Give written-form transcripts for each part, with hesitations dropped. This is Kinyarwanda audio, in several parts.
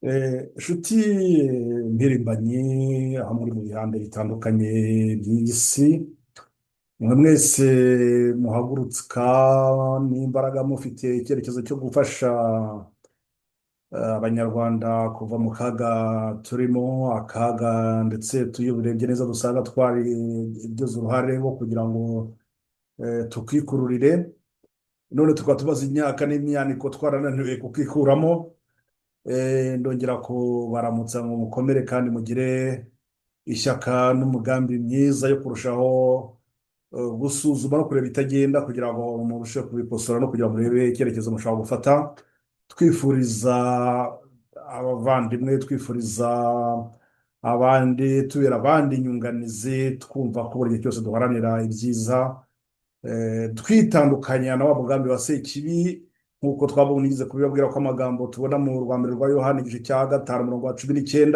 Inshuti mpirimbanyi aho muri mu bihande bitandukanye by'isi, mwe mwese muhagurutsika n'imbaraga mufite icyerekezo cyo gufasha abanyarwanda kuva mu kaga turimo, akaga ndetse tuyoborebye neza dusanga twarigize uruhare rwo kugira ngo tukikururire, none tukaba tumaze imyaka n'imyaniko twarananiwe kukikuramo. Ndongera kubaramutsa ngo mukomere kandi mugire ishyaka n'umugambi myiza yo kurushaho gusuzuma no kureba ibitagenda kugira ngo murusheho kubikosora no kugira ngo murebe icyerekezo mushobora gufata. Twifuriza abavandimwe, twifuriza abandi, tubera abandi inyunganizi, twumva ko buri gihe cyose duharanira ibyiza, twitandukanya na wa mugambi wa sekibi, nk'uko twabonye kubibabwira ko amagambo tubona mu rwa mbere rwa Yohana igice cya gatanu umurongo wa 19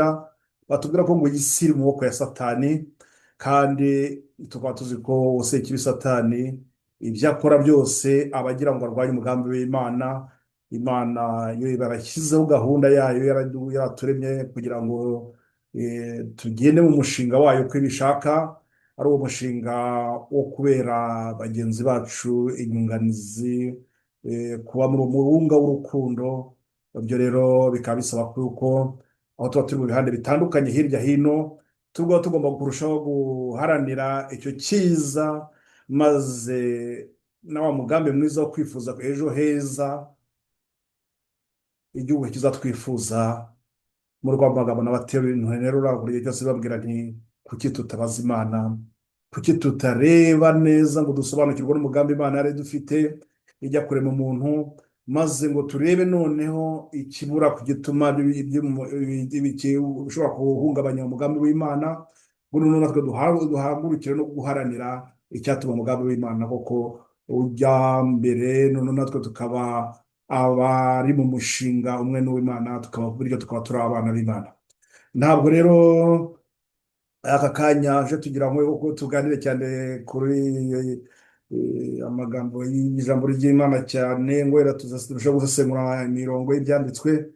batubwira ko ngo iyi si iri mu maboko ya Satani, kandi tukaba tuzi ko sekibi Satani ibyo akora byose abagira ngo arwanye umugambi w'Imana. Imana yo barashyizeho gahunda yayo yaraturemye kugira ngo tugende mu mushinga wayo uko ibishaka, ari uwo mushinga wo kubera bagenzi bacu inyunganizi, kuba mu murunga w'urukundo. Ibyo rero bikaba bisaba kuko aho tuba turi mu bihande bitandukanye hirya hino, tuba tugomba kurushaho guharanira icyo cyiza, maze na wa mugambi mwiza wo kwifuza ejo heza igihugu kizatwifuza. Mu rw'amagambo n'abatera interuro buri gihe cyose babwira nti kuki tutabaza Imana, kuki tutareba neza ngo dusobanukirwe n'umugambi Imana yari dufite ijya kurema umuntu, maze ngo turebe noneho ikibura ku gituma bishobora guhungabanya umugambi w'Imana, ngo noneho natwe duhagurukire no guharanira icyatuma umugambi w'Imana koko ujya mbere, noneho natwe tukaba abari mu mushinga umwe n'uw'Imana, bityo tukaba turi abana b'Imana. Ntabwo rero aka kanya aje tugira ngo tuganire cyane kuri amagambo y'ijambo ry'Imana cyane ngo turusheho gusesengura imirongo y'ibyanditswe,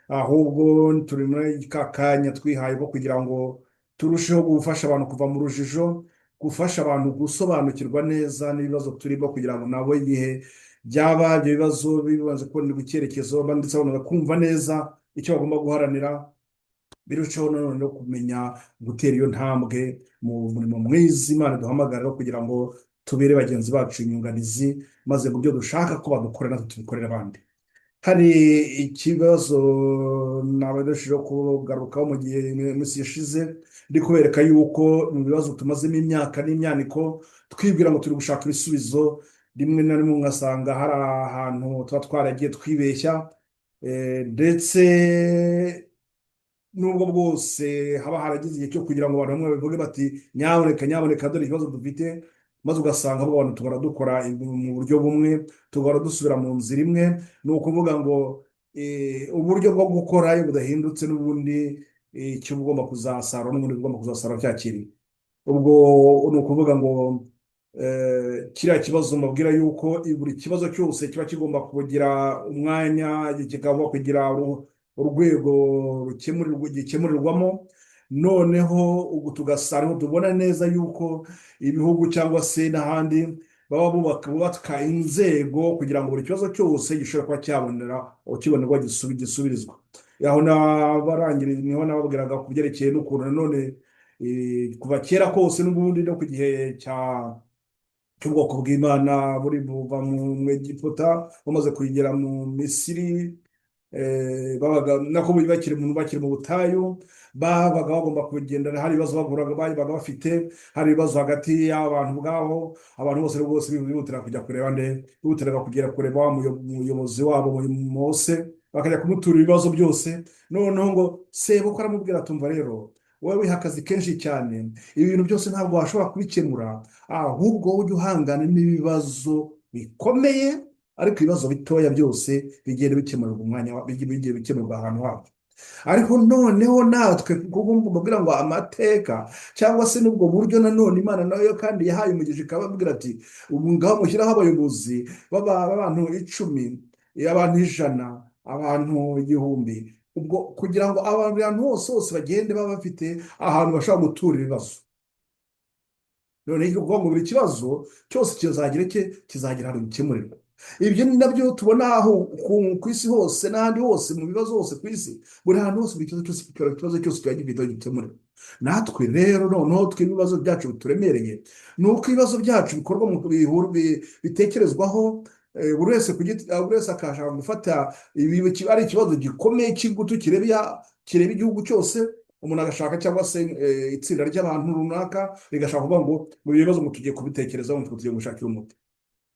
ahubwo turi muri ka kanya twihaye ko kugira ngo turusheho gufasha abantu kuva mu rujijo, gufasha abantu gusobanukirwa neza n'ibibazo turimo, kugira ngo nabo igihe byaba ibyo bibazo bibanze kubonera icyerekezo ndetse babona kumva neza icyo bagomba guharanira, birushaho noneho kumenya gutera iyo ntambwe mu murimo mwiza Imana duhamagarira kugira ngo tubere bagenzi bacu inyunganizi, maze mu byo dushaka ko badukorera natwe tubikorera abandi. Hari ikibazo nabadashije kugarukaho mu gihe iminsi yashize, ndi kubereka yuko mu bibazo tumazemo imyaka n'imyaniko twibwira ngo turi gushaka ibisubizo, rimwe na rimwe ugasanga hari ahantu tuba twaragiye twibeshya, ndetse nubwo bwose haba haragize igihe cyo kugira ngo abantu bamwe bavuge bati nyaboneka nyaboneka dore ikibazo dufite, maze ugasanga abo bantu tugahora dukora mu buryo bumwe, tugahora dusubira mu nzira imwe. Ni ukuvuga ngo uburyo bwo gukora iyo budahindutse n'ubundi icyo ugomba kuzasarura n'ubundi ugomba kuzasarura cya kintu. Ubwo ni ukuvuga ngo kiriya kibazo mbabwira yuko buri kibazo cyose kiba kigomba kugira umwanya, kikaba kugira urwego gikemurirwamo. Noneho ubwo tugasanga tubona neza yuko ibihugu cyangwa se n'ahandi baba bubaka inzego kugira ngo buri kibazo cyose gishobora kuba kibonerwa gisubirizwa. Aho niho nababwiraga ku byerekeye n'ukuntu nanone kuva kera kose n'ubundi no ku gihe cy'ubwoko bw'Imana buri buva mu Egiputa bamaze kugera mu Misiri, nako bakiri mu butayu, babaga bagomba kugendana, hari ibibazo babaga bafite, hari ibibazo hagati y'abantu ubwabo. Abantu bose bihutira kujya kureba bihutiraga kugera kureba wa muyobozi wabo Mose, bakajya kumutura ibibazo byose. Noneho ngo sebukwe aramubwira tumva rero wowe wiha akazi kenshi cyane, ibintu byose ntabwo washobora kubikemura, ahubwo ujye uhangana n'ibibazo bikomeye, ariko ibibazo bitoya byose bigenda bikemurwa bigiye bikemurwa ahantu habo. Ariko noneho natwe kuvuga ngo amateka cyangwa se n'ubwo buryo nanone Imana nayo kandi yahaye umugisha ikababwira ati ubu ngaho mushyiraho abayobozi b'abantu 10, abantu 100, abantu 1000, ubwo kugira ngo abantu bose bagende baba bafite ahantu bashobora gutura ibibazo. None ni ukuvuga ngo buri kibazo cyose kizagira ahantu gikemurirwa. Ibyo ni nabyo tubona aho ku isi hose n'ahandi hose mu bibazo hose ku isi, buri hantu hose buri kibazo cyose kiba gifite aho gikemurirwa. Natwe rero noneho ibibazo byacu bituremereye ni uko ibibazo byacu bikorwa mu bitekerezwaho, buri wese ku giti, buri wese akashaka gufata ari ikibazo gikomeye cy'ingutu kireba igihugu cyose, umuntu agashaka cyangwa se itsinda ry'abantu runaka rigashaka kuvuga ngo mu bibazo ngo tugiye kubitekerezaho ngo tugiye gushakira umuti,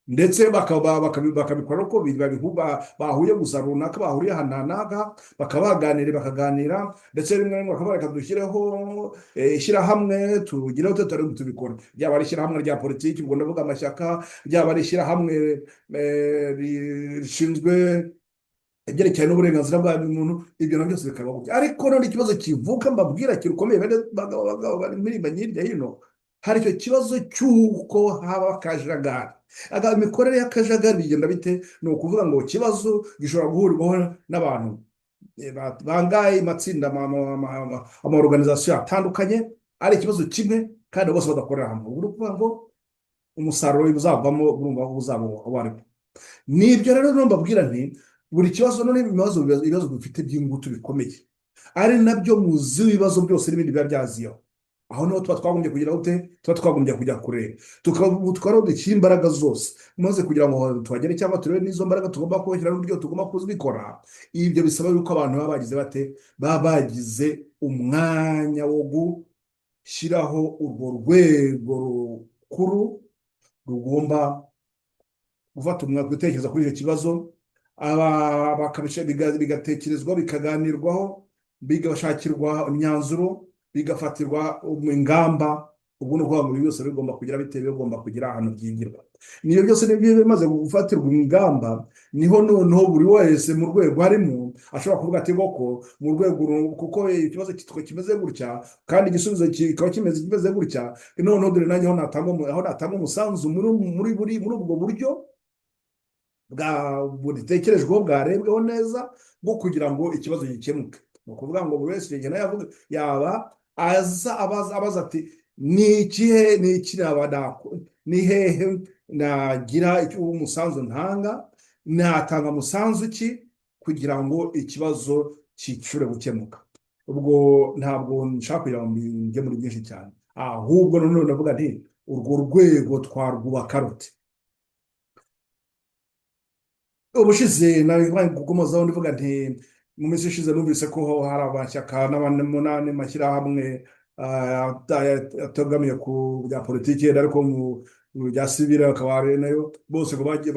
ndetse bakabikora uko bahuye gusa runaka, bahuriye ahantu runaka bakaganira, ndetse rimwe na rimwe bakaba reka dushyireho ishyirahamwe tugireho tubikora, ryaba ari ishyirahamwe rya politiki, ubwo ndavuga amashyaka, ryaba ari ishyirahamwe rishinzwe ibyerekeranye n'uburenganzira bwa muntu, ibyo nabyo byose bikaba gutya. Ariko none ikibazo kivuka mbabwira kirukomeye bagabo bari muri hirya hino, hari icyo kibazo cy'uko haba akajagari. Imikorere y'akajagari bigenda bite? Ni ukuvuga ngo ikibazo gishobora guhurirwaho n'abantu bangaye, amatsinda, amaorganizasiyo atandukanye, ari ikibazo kimwe kandi bose badakorera hamwe. Ubu ni ukuvuga ngo umusaruro uzavamo uzaba uwo ari wo. Nibyo rero mbabwira nti buri kibazo none ibibazo dufite by'ingutu bikomeye, ari nabyo muzi ibibazo byose n'ibindi biba byaziyeho. Aho niho tuba twagombye kugira gute? Tuba twagombye kujya kureba dushyira imbaraga zose maze kugira ngo tuhagere, cyangwa turebe n'izo mbaraga tugomba kubashyira n'uburyo tugomba kuzikora. Ibyo bisaba yuko abantu baba bagize bate? Baba bagize umwanya wo gushyiraho urwo rwego rukuru rugomba gufata umwanya gutekereza kuri icyo kibazo, bigatekerezwa, bikaganirwaho, bigashakirwa imyanzuro, bigafatirwa ingamba. Ubu ni ukuvuga ngo byose bigomba kugira bitewe, bigomba kugira ahantu byigirwa. Niyo byose nibyo bimaze gufatirwa ingamba, niho noneho buri wese mu rwego harimo ashobora kuvuga ati koko mu rwego, kuko ikibazo kimeze gutya kandi igisubizo kikaba kimeze gutya, noneho dore nanjye aho natanga umusanzu muri ubwo buryo butekerejweho, bwarebweho neza, bwo kugira ngo ikibazo gikemuke. Ni ukuvuga ngo buri wese yaba abaza ati ni hehe nagira umusanzu ntanga, natanga umusanzu ki kugira ngo ikibazo cyicure gukemuka. Ubwo ntabwo nshaka kugira ngo njye muri byinshi cyane, ahubwo noneho ndavuga nti urwo rwego twarwubaka rute? Ubushize nari gukomozaho ndivuga nti mu minsi ishize numvise ko hari amashyaka n'umunani mashyirahamwe atagamiye ku bya politiki, ariko mu bya sivile akaba ari nayo, bose ngo bageze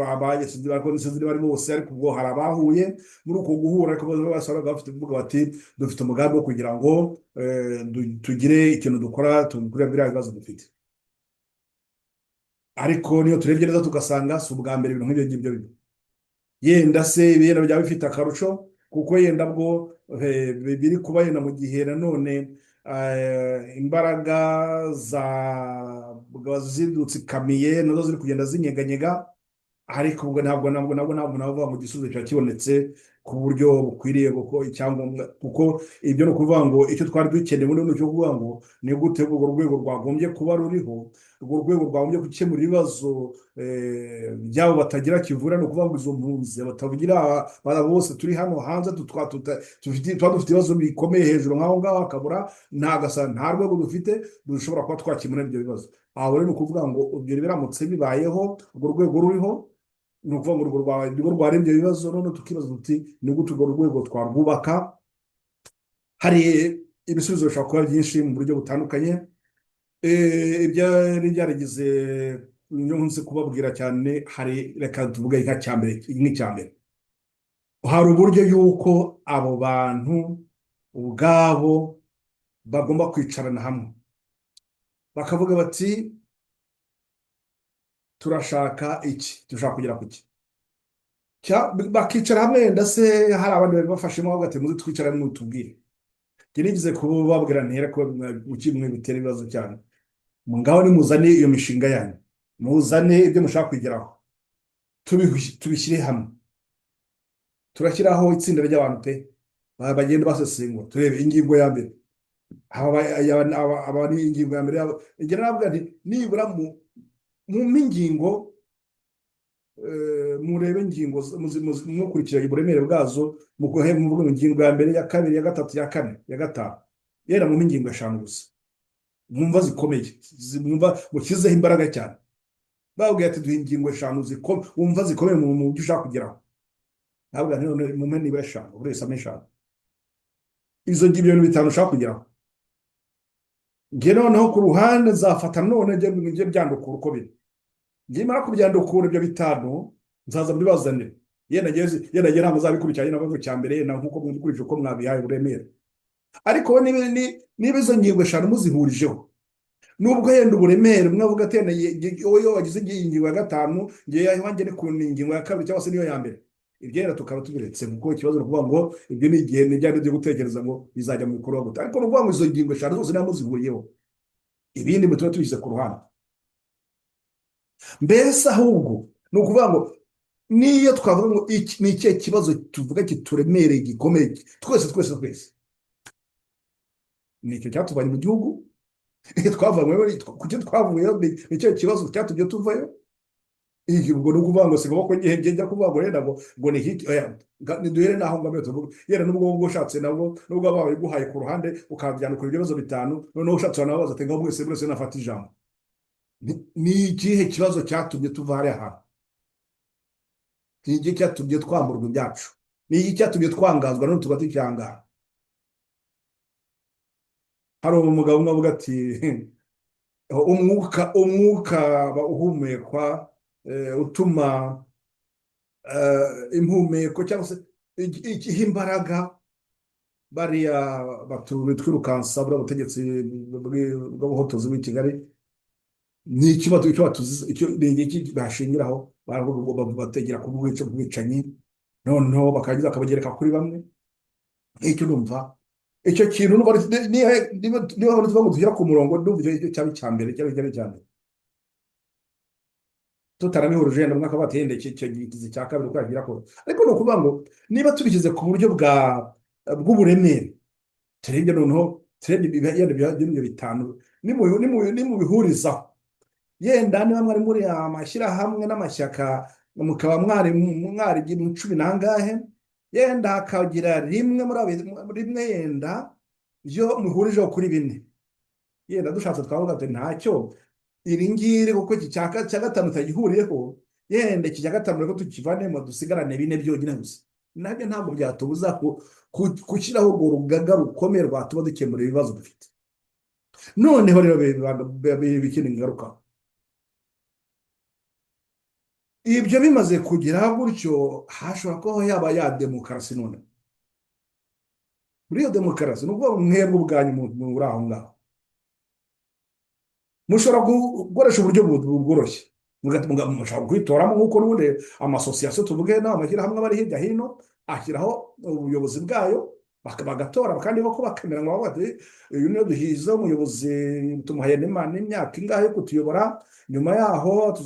ariko n'isizini bari bose, ariko ubwo hari abahuye muri uko guhura, ariko bose basabaga bafite kuvuga bati dufite umugambi wo kugira ngo tugire ikintu dukora kuri biriya bibazo dufite. Ariko niyo turebye neza tugasanga si ubwa mbere ibintu nk'ibyo ngibyo biba. Yenda se ibintu byaba bifite akarusho, kuko yenda bwo biri kuba yenda mu gihe nanone imbaraga zidutsikamiye nazo ziri kugenda zinyeganyega, ariko ubwo ntabwo navuga ngo igisubizo cyaba kibonetse ku buryo bukwiriye, kuko icyangombwa, kuko ibyo ni ukuvuga ngo icyo twari dukeneye ni cyo kuvuga ngo ni gute urwo rwego rwagombye kuba ruriho, urwo rwego rwagombye gukemura ibibazo byabo batagira kivura. Ni ukuvuga ngo izo mpunzi batavugira bose turi hano hanze tuba dufite ibibazo bikomeye hejuru nk'aho ngaho, hakabura nta rwego dufite dushobora kuba twakemura ibyo bibazo. Aho rero ni ukuvuga ngo ibyo biramutse bibayeho, urwo rwego ruriho, ni ukuvuga ngo urwo rwarembye ibibazo, none tukibaza tuti ni gute urwo rwego twarwubaka. Hari ibisubizo bishobora kuba byinshi mu buryo butandukanye. Ibyari byarigize nkunze kubabwira cyane, hari reka tuvuge nk'icya mbere, hari uburyo yuko abo bantu ubwabo bagomba kwicarana hamwe bakavuga bati turashaka iki, dushaka kugera ku ki, bakicara hamwe. Wenda se hari abandi bari bafashemo hagati, muzi twicara hamwe tubwire. Nigeze kubabwira ntera ko ukimwe bitera ibibazo cyane, ngaho nimuzane iyo mishinga yanyu, muzane ibyo mushaka kugeraho, tubishyire hamwe. Turashyiraho itsinda ry'abantu pe, bagenda basesengura turebe ingingo ya mbere. Aba ni ingingo ya mbere igira navuga nti nibura mu ingingo murebe ingingo mukurikiranye uburemere bwazo mu ingingo ya mbere, ya kabiri, ya gatatu, ya kane, ya gatanu, yera mu ingingo eshanu gusa mwumva zikomeye, mwumva mushyizeho imbaraga cyane. Babwiye ati duhe ingingo eshanu wumva zikomeye mu byo ushaka kugeraho. ntabwo none mu mpeni niba eshanu buri wese ame eshanu, izo ngingo ibintu bitanu ushaka kugeraho. nge noneho ku ruhande nzafata none njye byandukura uko biri, nimara kubyandukura ibyo bitanu nzaza mbibazanire, yenda ntabwo muzabikurikiranye navuga cya mbere yenda nk'uko mukurikije uko mwabihaye uburemere. ariko niba izo ngingo eshanu muzihurijeho, nubwo yenda uburemere mwavuga ati iyo wagize ingingo ya gatanu ngewe wanjye ni ku ingingo ya kabiri cyangwa se niyo ya mbere, ibyo rero tukaba tubiretse kuko ikibazo ni ukuvuga ngo ibyo ni igihe n'ibyari byo gutekereza ngo bizajya mu bikorwa gute. ariko ni ukuvuga ngo izo ngingo eshanu zose niba muzihuriyeho, ibindi tuba tubishyize ku ruhande. mbese ahubwo ni ukuvuga ngo niyo twavuga ngo ni ikihe kibazo tuvuga kituremereye gikomeye twese ni icyo cyatuvanye mu gihugu kuki twavuyeho, ni icyo kibazo cyatumye tuvayo. ubwo ni ukuvuga ngo si ngombwa ko njya kuvuga ngo renda ngo ni hiki duhere naho ngaho tuvuga yera nubwo ushatse nabwo nubwo babaye guhaye ku ruhande ukabyana kuri ibibazo bitanu, noneho ushatse nabaza ati ngaho mwese nafata ijambo. ni ikihe kibazo cyatumye tuva hariya hantu? ni iki cyatumye twamburwa ibyacu? ni iki cyatumye twangazwa none tuba tucyangara? hari umugabo umwe avuga ati umwuka uhumekwa utuma impumeko cyangwa se igihe imbaraga bariya twirukansa buriya butegetsi bw'ubuhotozi bw'i Kigali, ni ikibazo ni iki bashingiraho bategera ku bwicanyi, noneho bakagereka kuri bamwe. icyo numva icyo kintu niba tuva ngo tugera ku murongo ndumva icyo cyaba icya mbere tutarabihurije yenda umwaka batende icyo gikizi cya kabiri uko yagira kose. ariko ni ukuvuga ngo niba tubishyize ku buryo bw'uburemere, turebye noneho ibyo bitanu nimubihurizaho, yenda niba mwari muri amashyirahamwe n'amashyaka mukaba mwari cumi n'angahe, yenda hakagira rimwe yenda iyo muhurijeho kuri bine, yenda dushatse twavuga ati ntacyo iri ngiri kuko iki cya gatanu tutagihuriyeho, yenda iki cya gatanu rero tukivanemo dusigarane bine byonyine gusa. nabyo ntabwo byatubuza gushyiraho urwo rugaga rukomeye rwatuma dukemura ibibazo dufite. noneho rero bikindi ingaruka, ibyo bimaze kugira gutyo hashobora kubaho yaba ya demokarasi. none muri iyo demokarasi ni ukuvuga mwebwe ubwanyu muri aho ngaho mushobora gukoresha uburyo bworoshye, mushobora kwitoramo nk'uko n'ubundi amasosiyasiyo tuvuge n'amashyirahamwe bari hirya hino ashyiraho ubuyobozi bwayo bagatora kandi ko bakemera ngo bati uyu niyo duhize umuyobozi tumuhaye n'imyaka ingahe yo kutuyobora, nyuma yaho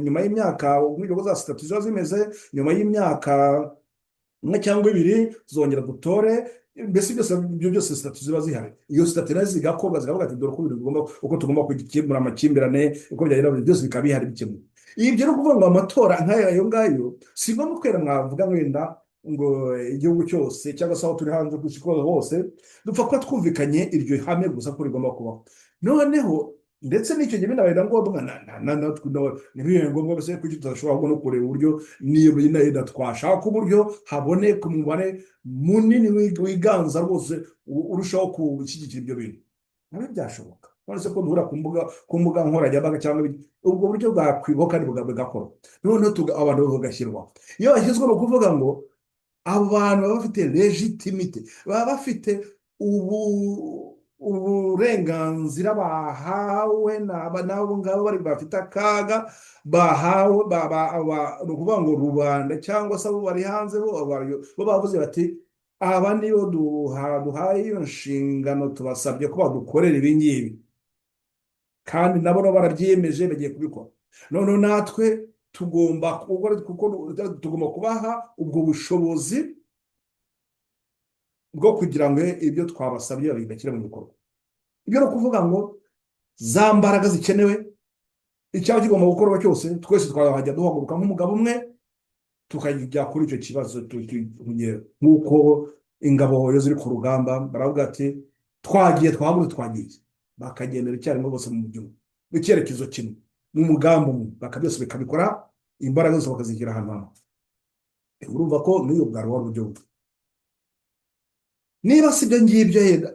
nyuma y'imyaka uko za sitatu ziba zimeze, nyuma y'imyaka umwe cyangwa ibiri tuzongera dutore. mbese ibyo byose sitatu ziba zihari, iyo sitatu nazo zigakorwa zikavuga ati dore uko tugomba gukemura amakimbirane, uko byagenda byose bikaba bihari bikemuye. ibyo ni ukuvuga ngo amatora nk'ayo ngayo si ngombwa kwera mwavuga wenda ngo igihugu cyose cyangwa se aho turi hanze ku isi hose dupfa kuba twumvikanye iryo hame gusa ko rigomba kubaho. noneho ndetse n'icyo gihe binabaye ngombwa ntibibe ngombwa gusa kuko tudashobora no kureba uburyo niba twashaka uburyo haboneka umubare munini wiganza rwose urushaho gushyigikira ibyo bintu, nabyo byashoboka. none se ko duhura ku mbuga nkoranyambaga cyangwa ubwo buryo bwakwibuka kandi bugakorwa, noneho abantu bagashyirwa. iyo bashyizwe ni ukuvuga ngo abantu baba bafite legitimite, baba bafite uburenganzira bahawe n'abo ngabo bafite akaga bahawe, ni ukuvuga ngo rubanda cyangwa se abo bari hanze bo bavuze bati aba niyo duhaye iyo nshingano, tubasabye ko badukorera ibi ngibi, kandi nabo barabyiyemeje bagiye kubikora. noneho natwe tugomba kubaha ubwo bushobozi bwo kugira ngo ibyo twabasabye babishyire mu bikorwa. Ibyo ni ukuvuga ngo za mbaraga zikenewe, icyaba kigomba gukorwa cyose, twese twahajya duhaguruka nk'umugabo umwe tukajya kuri icyo kibazo. Nk'uko ingabo iyo ziri ku rugamba baravuga ati twagiye, twahagurutse, twagiye, bakagendera icyarimwe bose mu cyerekezo kimwe, mu mugambi umwe, byose bikabikora, imbaraga zose bakazigira ahantu hamwe. Urumva ko n'iyo bwari wari uburyo bwe. Niba si ibyo ngibyo yenda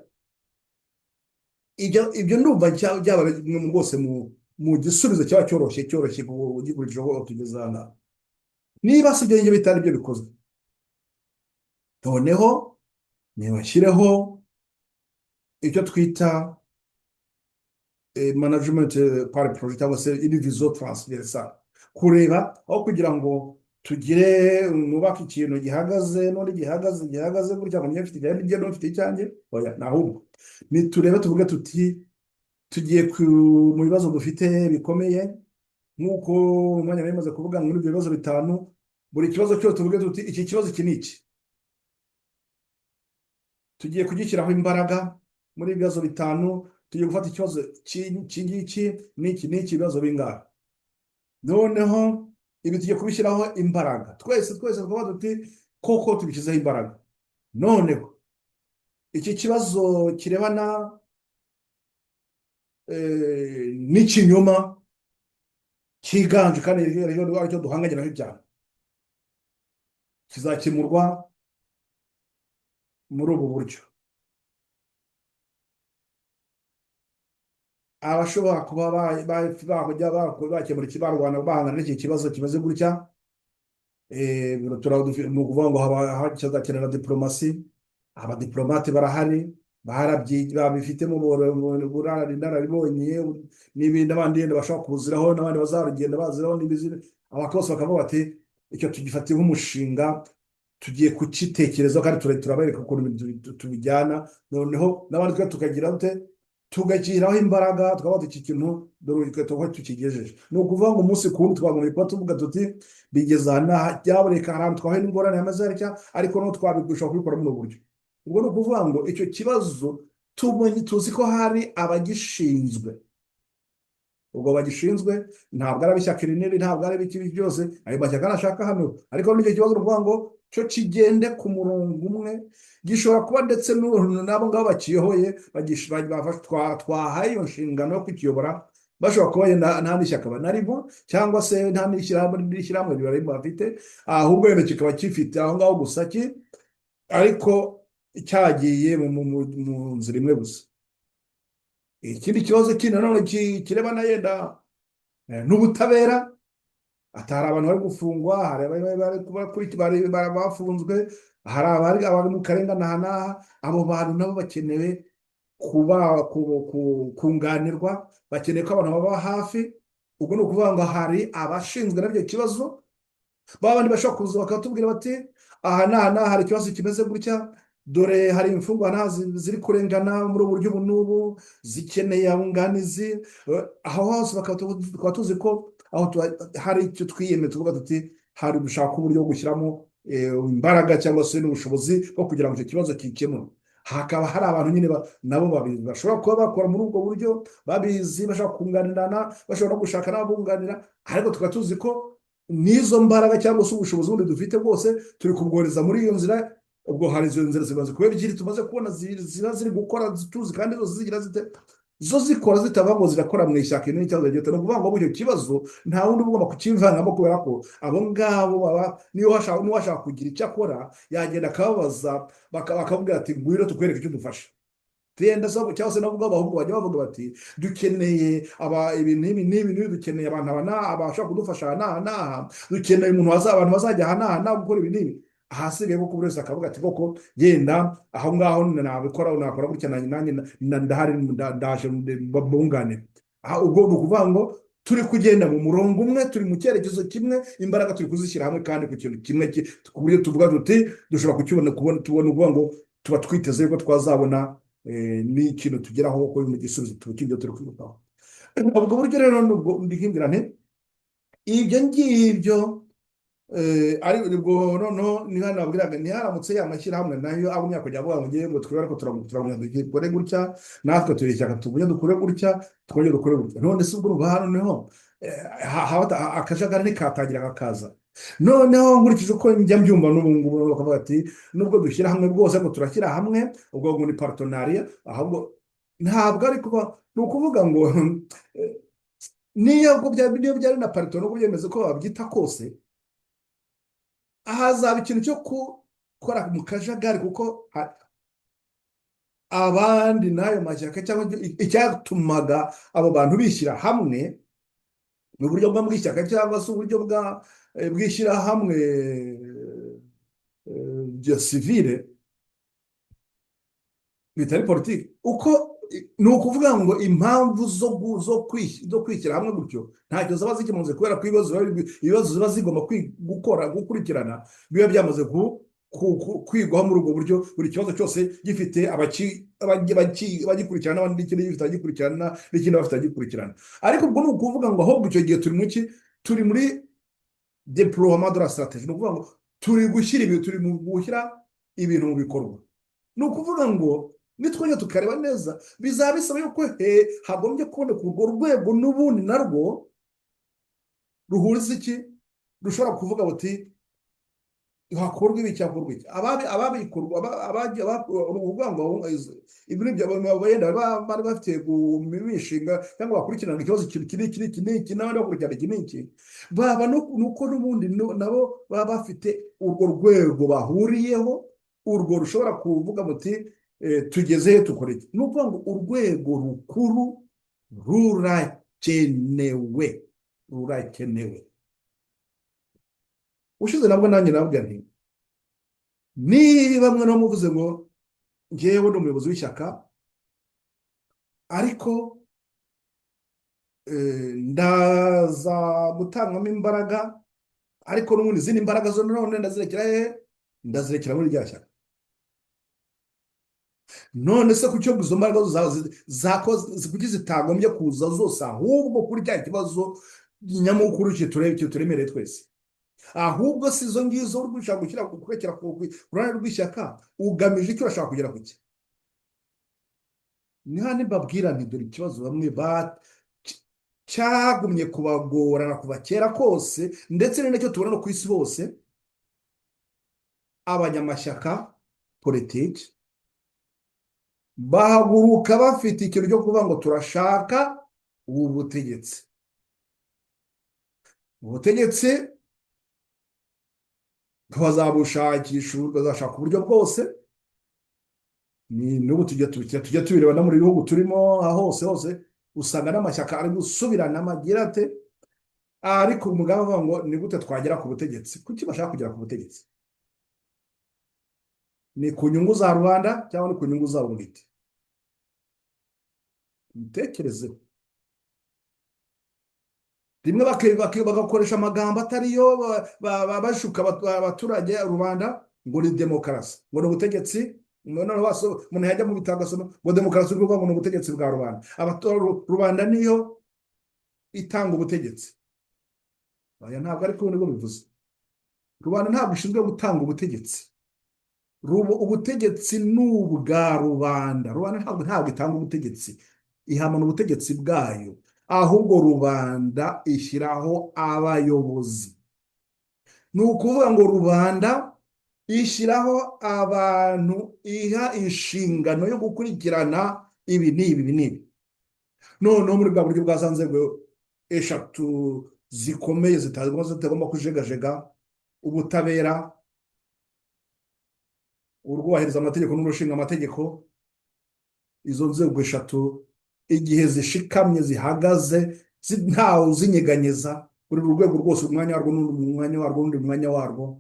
ibyo ndumva byaba rwose mu gisubizo cyaba cyoroshye gikurikije aho tugeze hano. Niba si ibyo ngibyo bitari byo bikozwe, noneho ntibashyireho icyo twita management par projet cyangwa se individual transversal, kureba aho kugira ngo tugire nubaka ikintu gihagaze n'undi gihagaze gutya, ngo niyo mfite ijyanye n'ibyo n'ufite icyanjye, oya, nahubwo niturebe tuvuge tuti tugiye mu bibazo dufite bikomeye, nk'uko umwanya nari maze kuvuga muri ibyo bibazo bitanu, buri kibazo cyose tuvuge tuti iki kibazo iki ni iki, tugiye kugishyiraho imbaraga. Muri ibibazo bitanu tugiye gufata ikibazo iki ngiki n'iki ibibazo bingahe, noneho ibi tugiye kubishyiraho imbaraga, twese tukavuga tuti koko tubishyizeho imbaraga. Noneho iki kibazo kirebana n'ikinyoma cyiganje kandi aricyo duhanganye nacyo cyane, kizakemurwa muri ubu buryo. Abashobora kuba bakemura ikibarwana bahangana n'iki kibazo kimeze gutya, ni ukuvuga ngo hazakenera diplomasi. Abadiplomate barahari, babifitemo ubunararibonye n'ibindi, abandi bashobora kuziraho, n'abandi bazarugenda baziraho n'ibizira. Abantu bose bakavuga bati icyo tugifatiye nk'umushinga, tugiye kukitekerezaho kandi turabereka ukuntu tubijyana. Noneho n'abandi twe tukagira dute, tugashyiraho imbaraga, tukaba iki kintu dore tukigejeje. Ni ukuvuga ngo umunsi ku wundi twagomba kuba tuvuga tuti bigeze aha, byaboreka ahantu twahuye n'ingorane yamaze atya, ariko no twabishobora kubikora muri ubu buryo. Ubwo ni ukuvuga ngo icyo kibazo tuzi ko hari abagishinzwe. Ubwo bagishinzwe ntabwo ari ab'ishyaka rinini, ntabwo ari ibiki byose, ayo mashyaka nashaka hano, ariko n'icyo kibazo ni ukuvuga ngo cyo kigende ku murongo umwe. Gishobora kuba ndetse n'abo ngabo bakiyoboye twahaye iyo nshingano yo kukiyobora, bashobora kuba nta n'ishyaka banarimo, cyangwa se nta n'ishyirahamwe ribarimo bafite, ahubwo wenda kikaba gifite aho ngaho gusa ariko cyagiye mu nzira imwe gusa. Ikindi kibazo kindi nanone kirebana yenda n'ubutabera, atari abantu bari gufungwa, hari abari bafunzwe, hari abari mu karengane aha n'aha. Abo bantu nabo bakenewe kunganirwa, bakeneye ko abantu baba hafi. Ubwo ni ukuvuga ngo hari abashinzwe n'ibyo kibazo, babandi bashobora kuza bakatubwira bati aha n'aha hari ikibazo kimeze gutya, dore hari imfungwa ziri kurengana muri ubu buryo ubu n'ubu, zikeneye abunganizi. Aho hose tukaba tuzi ko aho hari icyo twiyemeye, tuvuga tuti hari gushaka uburyo bwo gushyiramo imbaraga cyangwa se n'ubushobozi bwo kugira ngo icyo kibazo gikemurwe. Hakaba hari abantu nyine nabo bashobora kuba bakora muri ubwo buryo, babizi, bashobora kunganirana, bashobora no gushaka n'ababunganira, ariko tukaba tuzi ko n'izo mbaraga cyangwa se ubushobozi bundi dufite bwose turi kubwohereza muri iyo nzira. Ubwo hari izo nzira zimaze kuba ebyiri tumaze kubona ziba ziri gukora tuzi, kandi zose zigira zo zikora zitava ngo zirakora mu ishyaka rinini cyangwa se. Ni ukuvuga ngo icyo kibazo nta wundi ugomba kukivangamo, kubera ko abo ngabo niyo washaka kugira icyo akora, yagenda akababaza, bakavuga ati ngwino tukwereke icyo dufasha. Cyangwa se nabwo ahubwo bajya bavuga bati dukeneye ibintu n'ibi, dukeneye abantu abashaka kudufasha aha n'aha, dukeneye abantu bazajya aha n'aha gukora ibi n'ibi. Ahasigaye ko buri wese akavuga ati koko genda aho ngaho nakora gutya, nanjye ndahari, ndaje mbunganire. Ubwo ni ukuvuga ngo turi kugenda mu murongo umwe, turi mu cyerekezo kimwe, imbaraga turi kuzishyira hamwe kandi ku kintu kimwe, ku buryo tuvuga tuti dushobora tubona ukuvuga ngo tuba twiteze ko twazabona n'ikintu tugeraho ko mu gisubizo cy'ibyo turi kwibukaho. Ubwo buryo rero ndihimbira nti ibyo ngibyo ari ubwo noneho niba nababwiraga ntiharamutse ya mashyirahamwe nayo abumya kujya avuga ngo ngiye ngo twebwe ariko turamunya dukore gutya natwe turi ishyaka tuvuye dukore gutya twongere dukore gutya none se ubwo urumva hano noneho akajagari ntikatagira kakaza noneho nkurikije uko njya mbyumva n'ubu ngubu bakavuga ati nubwo dushyira hamwe bwose ngo turashyira hamwe ubwo ngo ni partenariat ahubwo ntabwo ari kuba ni ukuvuga ngo niyo byari na partenariat ubwo byemeze ko babyita kose ahazaba ikintu cyo gukora mu kajagari kuko abandi n'ayo mashyaka cyangwa icyatumaga abo bantu bishyira hamwe mu buryo bw'ishyaka cyangwa se uburyo bw'ishyirahamwe bya sivile bitari politiki uko ni ukuvuga ngo impamvu zo kwishyira hamwe gutyo ntacyo zaba zikemuze kubera ko ibibazo ziba zigomba gukurikirana biba byamaze kwigwaho muri ubwo buryo buri kibazo cyose gifite abagikurikirana n'abandi n'ikindi gifite abagikurikirana n'ikindi bafite abagikurikirana ariko ubwo ni ukuvuga ngo ahubwo icyo gihe turi muri deploiement de la stratégie ni ukuvuga ngo turi gushyira ibintu mu bikorwa ni ukuvuga ngo nitwongera tukareba neza bizaba bisaba yuko hagombye kuboneka urwo rwego n'ubundi narwo ruhuriza iki rushobora kuvuga buti hakorwa ibi cyakorwa iki ababikorwa uruvuga ngo ibintu by'abayenda bari bafite imishinga cyangwa bakurikirana ikibazo iki n'abandi bakurikirana iki n'iki baba nuko n'ubundi nabo baba bafite urwo rwego bahuriyeho urwo rushobora kuvuga muti tugeze tukora iki ni ukuvuga ngo urwego rukuru rurakenewe ushize nabwo nanjye nabwira nti niba bamwe muvuze ngo ngewe ni umuyobozi w'ishyaka ariko ndaza gutangamo imbaraga ariko n'ubundi izindi mbaraga zo none ndazirekera muri rya shyaka none se kucyo izo mbaraga kuki zitagombye kuza zose ahubwo kuri cya kibazo nyamukuru turemereye twese ahubwo si izo ngizo uri gushaka gushyira kurekera ku ruhande rw'ishyaka ugamije icyo urashaka kugera ku cye ni hano mbabwira nti dore ikibazo bamwe cyagumye kubagorana kuva kera kose ndetse ni nacyo tubona no ku isi hose abanyamashyaka politiki bahaguruka bafite ikintu cyo kuvuga ngo turashaka ubu butegetsi bazabushakisha bazashaka uburyo bwose n'ubu tujya tubireba no mu bihugu turimo hose usanga n'amashyaka ari gusubirana amagira ate ariko umugambi avuga ngo ni gute twagera ku butegetsi kuki bashaka kugera ku butegetsi ni ku nyungu za rubanda cyangwa ni ku nyungu zabo bwite mutekerezeho rimwe bagakoresha amagambo atariyo bashuka abaturage rubanda ngo ni demokarasi ngo ni ubutegetsi umuntu yajya mu bitabo agasoma ngo demokarasi uri kuvuga ngo ni ubutegetsi bwa rubanda rubanda niyo itanga ubutegetsi aya ntabwo ari kubona ubwo bivuze rubanda ntabwo ishinzwe gutanga ubutegetsi ubutegetsi ni ubwa rubanda ntabwo itanga ubutegetsi ihamana ubutegetsi bwayo ahubwo rubanda ishyiraho abayobozi ni ukuvuga ngo rubanda ishyiraho abantu iha inshingano yo gukurikirana ibi n'ibi noneho muri bwa buryo bwa za nzego eshatu zikomeye zitagomba kujegajega ubutabera urwubahiriza amategeko n'urushinga amategeko izo nzego eshatu igihe zishikamye zihagaze ntawe uzinyeganyeza kuri rwego rwose umwanya warwo n'undi mwanya warwo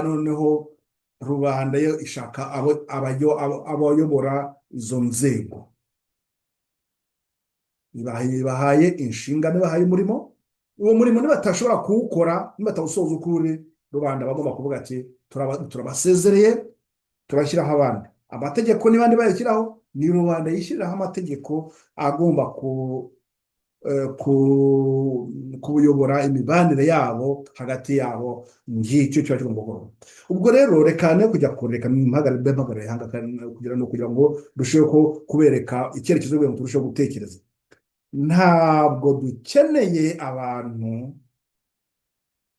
noneho rubanda yo ishaka abayobora izo nzego bahaye inshingano bahaye umurimo uwo murimo nibatashobora kuwukora nibatawusoza ukuri rubanda bagomba kuvuga ati turabasezereye turashyiraho abandi amategeko n'ibandi bayashyiraho ni rubanda yishyiriraho amategeko agomba kuyobora imibanire yabo hagati yabo, ngicyo kiba kigomba gukorwa. ubwo rero reka ne kujya kure, reka mpagarare hanga kugira ngo durusheho kubereka icyerekezo kugira ngo turusheho gutekereza. Ntabwo dukeneye abantu,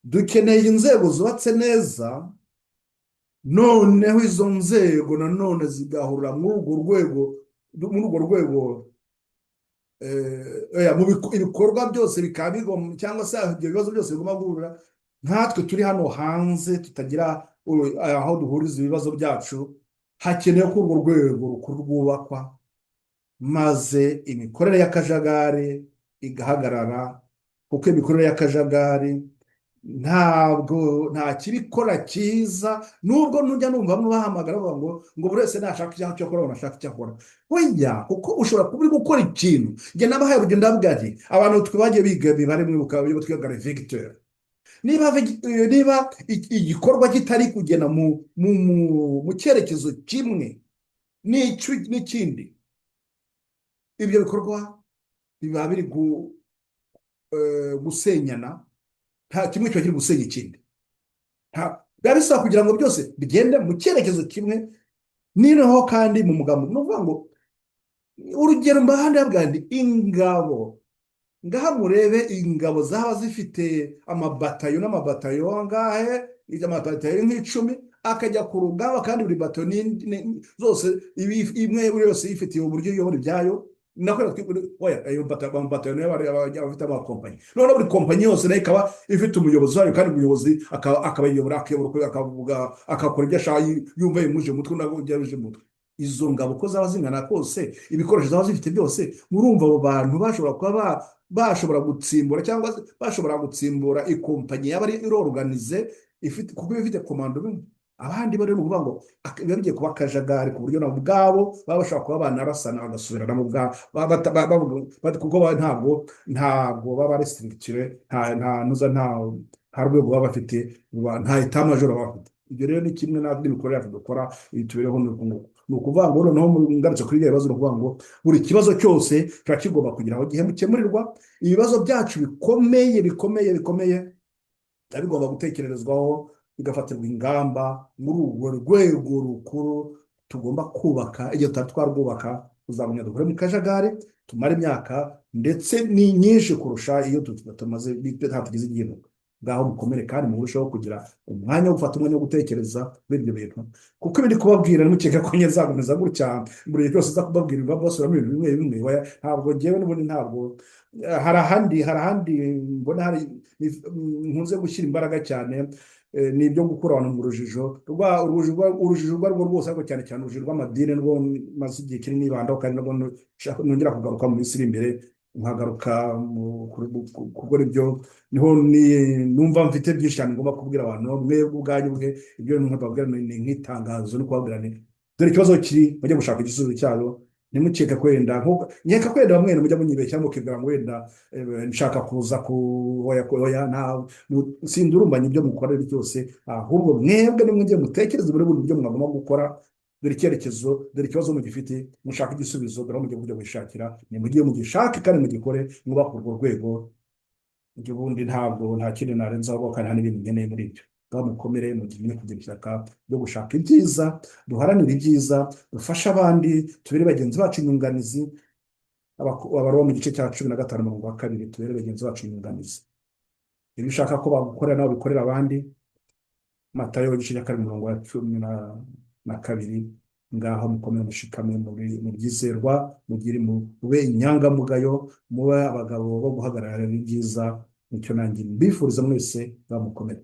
dukeneye inzego zubatse neza, noneho izo nzego nanone zigahurira muri urwo rwego ibikorwa byose bikaba bigomba, cyangwa se ibyo bibazo byose bigomba guhurira. Nkatwe turi hano hanze tutagira aho duhuriza ibibazo byacu, hakenewe ko urwo rwego rukuru rwubakwa, maze imikorere y'akajagari igahagarara, kuko imikorere y'akajagari nta kibikora cyiza. Nubwo nujya numva bamwe bahamagara bavuga ngo buri wese nashaka icyaha cyo akora, nashaka icyo akora. Oya, kuko ushobora kuba uri gukora ikintu. Njye nabahaye urugendo ndavuga nti abantu twagiye biga imibare mwibuka iyo twiga Victor, niba igikorwa kitari kugena mu cyerekezo kimwe n'ikindi, ibyo bikorwa biba biri gusenyana. Nta kimwe kiba kiri gusenya ikindi. Biba bisaba kugira ngo byose bigende mu cyerekezo kimwe. Noneho kandi mu mugambi ni ukuvuga ngo urugero mbahandi yabwira ndi ingabo, ngaha murebe ingabo zaba zifite amabatayo n'amabatayo angahe, amabatayo nk'icumi, akajya ku rugamba, kandi buri batayo zose imwe buri yose yifitiye uburyo iyobora ibyayo. Ayo batayo niyo bafite amakompanyi, noneho buri kompanyi yose nayo ikaba ifite umuyobozi wayo, kandi umuyobozi akabayobora, akavuga, akakora ibyo ashaka, yumva yimuje umutwe n'abujya umutwe. Izo ngabo ko zaba zingana kose, ibikoresho zaba zifite byose, murumva abo bantu bashobora kuba bashobora gutsimbura, cyangwa bashobora gutsimbura ikompanyi yaba ari iroruganize kuko iba ifite komando bimwe. Abandi bari kuvuga ngo biba bigiye kuba akajagari, ku buryo nabo ubwabo baba bashobora kuba banarasana bagasubirana mu bwabo, kuko ntabwo baba restrictive, nta rwego baba bafite, nta etamajoro baba bafite. Ibyo rero ni kimwe n'imikorere yacu dukora, tubereho ni ukuvuga ngo noneho ngarutse kuri ibyo bibazo, ni ukuvuga ngo buri kibazo cyose kiba kigomba kugira aho gikemurirwa. Ibibazo byacu bikomeye biba bigomba gutekerezwaho, bigafatirwa ingamba muri urwo rwego rukuru tugomba kubaka. Igihe tutari twarwubaka, tuzagumya dukore mu kajagari, tumara imyaka ndetse ni nyinshi kurusha iyo tumaze hatugize igihugu. Ngaho mukomere kandi murushaho kugira umwanya wo gufata umwanya wo gutekereza kuri ibyo bintu, kuko ibindi kubabwira nimukeka ko nyezakomeza gutya buri byose za kubabwira basubira mu bintu bimwe. Ntabwo ngewe n'ubundi ntabwo hari ahandi mbona hari nkunze gushyira imbaraga cyane, ni ibyo gukura abantu mu rujijo. Urujijo urwo rwo rwose, ariko cyane cyane urujijo rw'amadini rwo maze igihe kinini nibandaho, kandi nongera kugaruka mu minsi iri imbere, nkagaruka gukora ibyo. Niho numva mfite byinshi cyane ngomba kubwira abantu, mwe ubwanyu bwe ibyo nkababwira ni nk'itangazo, no kubabwira ni dore ikibazo kiri, mujye gushaka igisubizo cyabo. Nimukeka kwenda nkeka kwenda bamwe mujya munyibeshya mukibwira ngo wenda nshaka kuza oya, sindurumbanye ibyo mukorera byose, ahubwo mwebwe nimujye mutekereze muri buri byo mwagomba gukora. Dore icyerekezo, dore ikibazo mugifite, mushaka igisubizo, dore mujye kujya gushakira, nimujye mugishake kandi mugikore, mwubaka urwo rwego. Ubundi ntabwo nta kindi narenzaho, kandi nta n'ibindi nkeneye muri ibyo. Mukomere, mugire kugira ishyaka ryo gushaka ibyiza, duharanire ibyiza, dufashe abandi, tubere bagenzi bacu inyunganizi. Abaroma mu gice cya 15:2, tubere bagenzi bacu inyunganizi. Ibyo ushaka ko bagukorera nawe bikorera abandi. Matayo igice cya 12. Ngaho mukomere, mushikame mu byizerwa, mube inyangamugayo, mube abagabo bo guhagarara ibyiza. Nicyo nanjye mbifuriza mwese, bamukomere.